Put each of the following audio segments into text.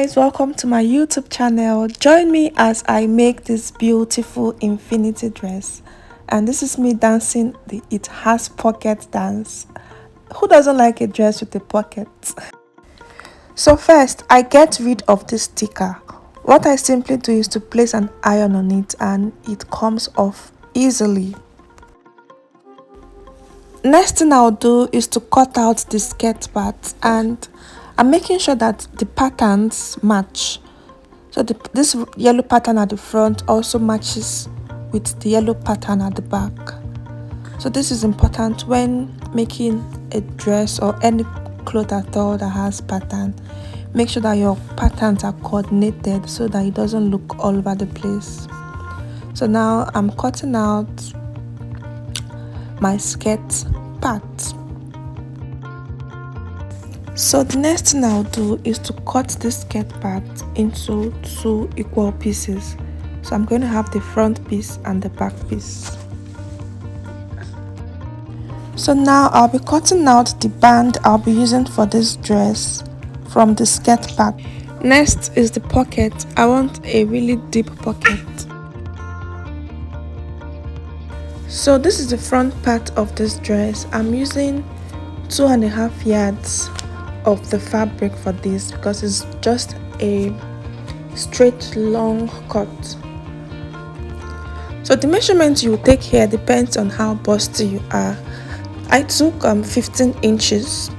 guys, welcome to my YouTube channel. Join me as I make this beautiful infinity dress. And this is me dancing the It Has Pocket dance. Who doesn't like a dress with a pocket? So first, I get rid of this sticker. What I simply do is to place an iron on it and it comes off easily. Next thing I'll do is to cut out the skirt part, and I'm making sure that the patterns match. So this yellow pattern at the front also matches with the yellow pattern at the back. So this is important when making a dress or any cloth at all that has pattern. Make sure that your patterns are coordinated so that it doesn't look all over the place. So now I'm cutting out my skirt part. So the next thing I'll do is to cut this skirt part into two equal pieces. So I'm going to have the front piece and the back piece. So now I'll be cutting out the band I'll be using for this dress from the skirt part. Next is the pocket. I want a really deep pocket. So this is the front part of this dress. I'm using 2.5 yards of the fabric for this because it's just a straight long cut. So the measurement you take here depends on how busty you are. I took 15 inches,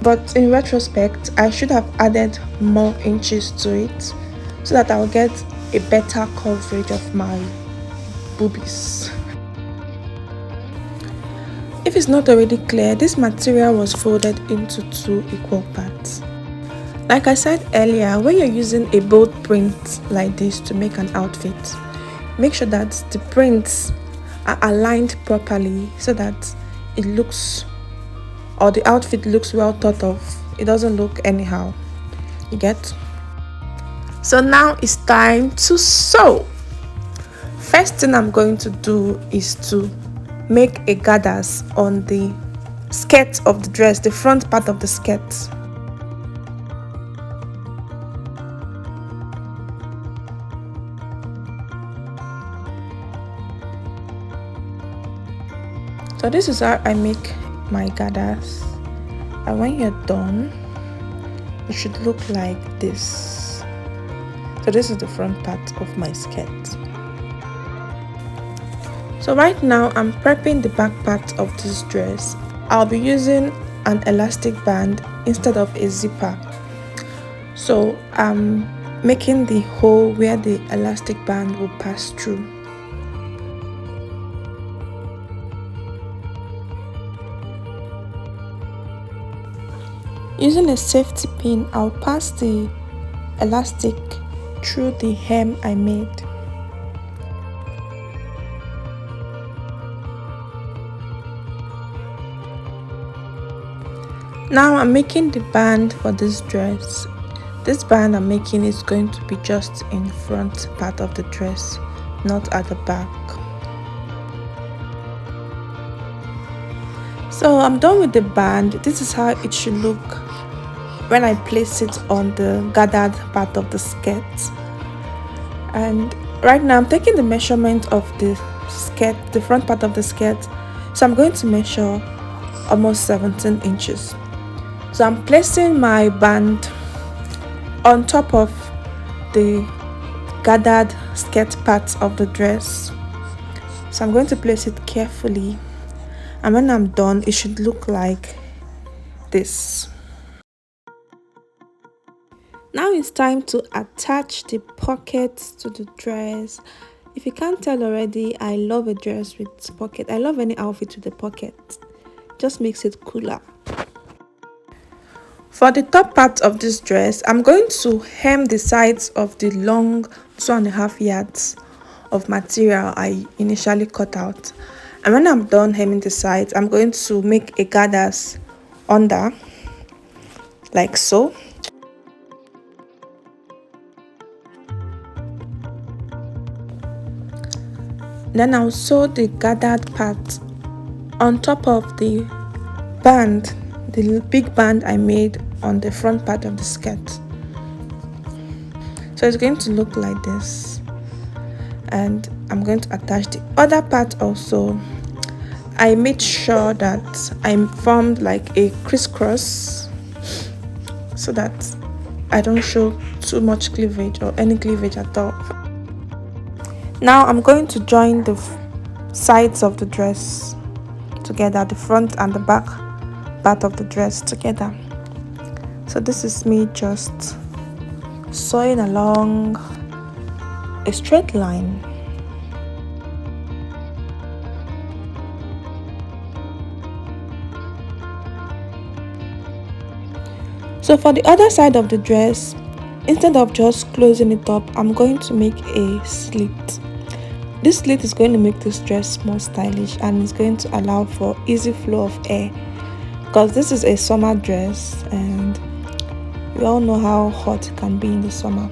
but in retrospect I should have added more inches to it so that I'll get a better coverage of my boobies. If it's not already clear, this material was folded into two equal parts. Like I said earlier, when you're using a bold print like this to make an outfit, make sure that the prints are aligned properly so that it looks, or the outfit looks well thought of. It doesn't look anyhow. You get? So now it's time to sew. First thing I'm going to do is to make a gathers on the skirt of the dress, the front part of the skirt. So this is how I make my gathers, and when you're done it should look like this. So this is the front part of my skirt. So right now I'm prepping the back part of this dress. I'll be using an elastic band instead of a zipper. So I'm making the hole where the elastic band will pass through. Using a safety pin, I'll pass the elastic through the hem I made. Now I'm making the band for this dress. This band I'm making is going to be just in front part of the dress, not at the back. So I'm done with the band. This is how it should look when I place it on the gathered part of the skirt. And right now I'm taking the measurement of the skirt, the front part of the skirt. So I'm going to measure almost 17 inches. So I'm placing my band on top of the gathered skirt part of the dress. So I'm going to place it carefully, and when I'm done it should look like this. Now it's time to attach the pockets to the dress. If you can't tell already, I love a dress with pocket. I love any outfit with a pocket. Just makes it cooler. For the top part of this dress, I'm going to hem the sides of the long 2.5 yards of material I initially cut out. And when I'm done hemming the sides, I'm going to make a gathers under, like so. Then I'll sew the gathered part on top of the band, the big band I made on the front part of the skirt. So it's going to look like this, and I'm going to attach the other part also. I made sure that I formed like a crisscross so that I don't show too much cleavage or any cleavage at all. Now I'm going to join the sides of the dress together, the front and the back part of the dress together. So this is me just sewing along a straight line. So for the other side of the dress, instead of just closing it up, I'm going to make a slit. This slit is going to make this dress more stylish, and it's going to allow for easy flow of air, because this is a summer dress and we all know how hot it can be in the summer.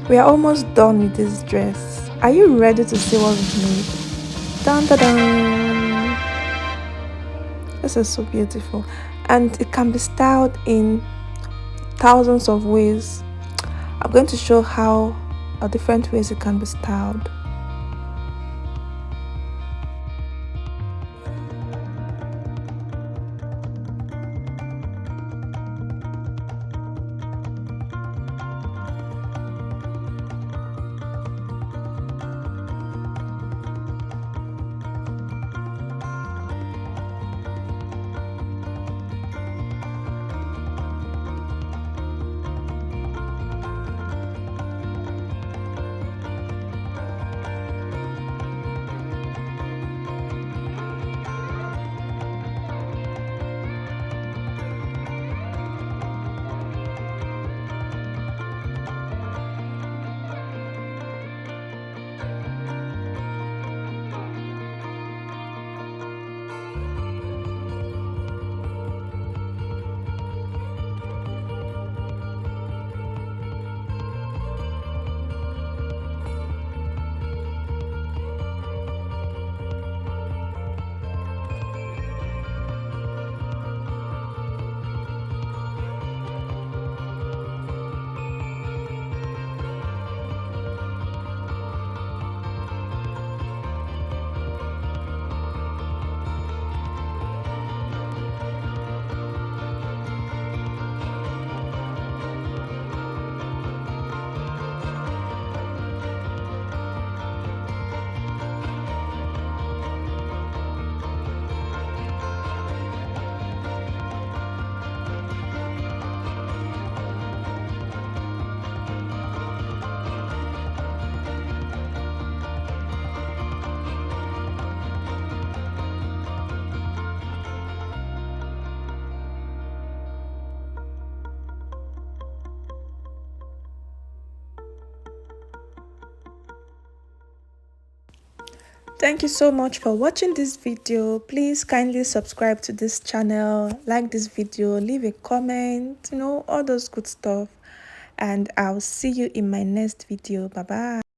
We are almost done with this dress. Are you ready to see what we've made? Dun, dun, dun. This is so beautiful, and it can be styled in thousands of ways. I'm going to show how different ways it can be styled. Thank you so much for watching this video. Please kindly subscribe to this channel, like this video, leave a comment, all those good stuff. And I'll see you in my next video. Bye bye.